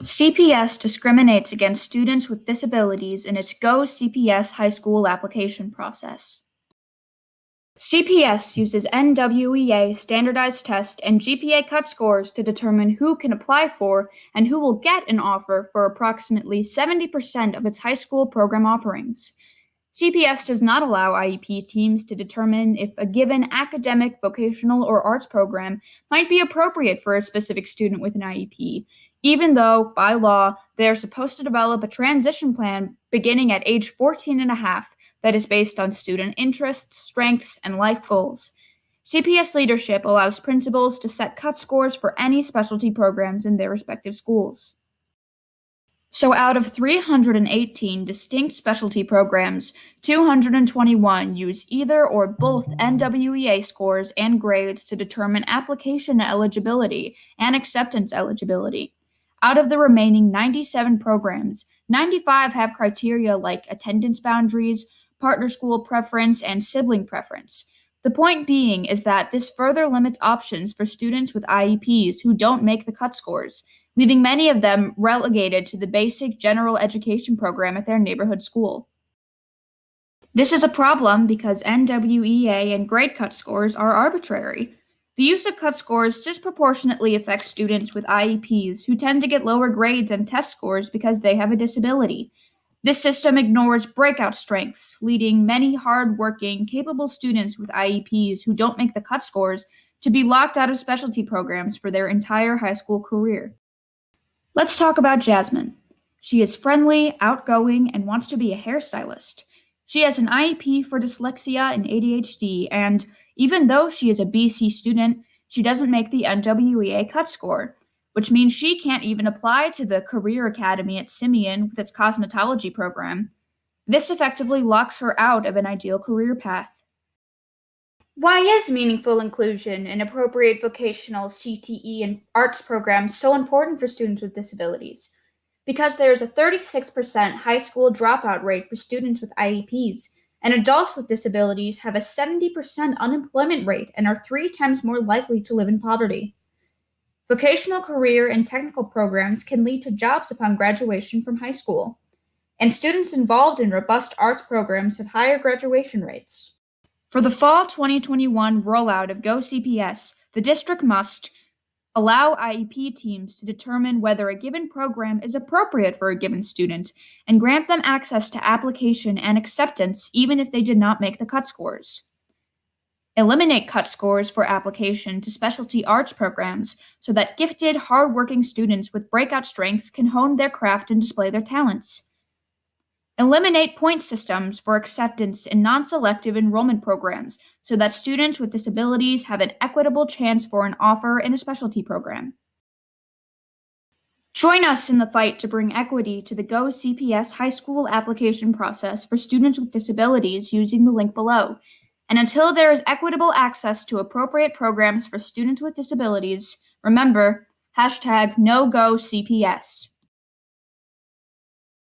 CPS discriminates against students with disabilities in its GoCPS high school application process. CPS uses NWEA standardized tests and GPA cut scores to determine who can apply for and who will get an offer for approximately 70% of its high school program offerings. CPS does not allow IEP teams to determine if a given academic, vocational, or arts program might be appropriate for a specific student with an IEP, even though, by law, they are supposed to develop a transition plan beginning at age 14 and a half that is based on student interests, strengths, and life goals. CPS leadership allows principals to set cut scores for any specialty programs in their respective schools. So out of 318 distinct specialty programs, 221 use either or both NWEA scores and grades to determine application eligibility and acceptance eligibility. Out of the remaining 97 programs, 95 have criteria like attendance boundaries, partner school preference, and sibling preference. The point being is that this further limits options for students with IEPs who don't make the cut scores, leaving many of them relegated to the basic general education program at their neighborhood school. This is a problem because NWEA and grade cut scores are arbitrary. The use of cut scores disproportionately affects students with IEPs who tend to get lower grades and test scores because they have a disability. This system ignores breakout strengths, leading many hard-working, capable students with IEPs who don't make the cut scores to be locked out of specialty programs for their entire high school career. Let's talk about Jasmine. She is friendly, outgoing, and wants to be a hairstylist. She has an IEP for dyslexia and ADHD, and even though she is a BC student, she doesn't make the NWEA cut score, which means she can't even apply to the Career Academy at Simeon with its cosmetology program. This effectively locks her out of an ideal career path. Why is meaningful inclusion in appropriate vocational, CTE, and arts programs so important for students with disabilities? Because there is a 36% high school dropout rate for students with IEPs, and adults with disabilities have a 70% unemployment rate and are 3 times more likely to live in poverty. Vocational career and technical programs can lead to jobs upon graduation from high school, and students involved in robust arts programs have higher graduation rates. For the fall 2021 rollout of GoCPS, the district must allow IEP teams to determine whether a given program is appropriate for a given student and grant them access to application and acceptance even if they did not make the cut scores. Eliminate cut scores for application to specialty arts programs so that gifted, hardworking students with breakout strengths can hone their craft and display their talents. Eliminate point systems for acceptance in non-selective enrollment programs so that students with disabilities have an equitable chance for an offer in a specialty program. Join us in the fight to bring equity to the GoCPS high school application process for students with disabilities using the link below. And until there is equitable access to appropriate programs for students with disabilities, remember, #NoGoCPS.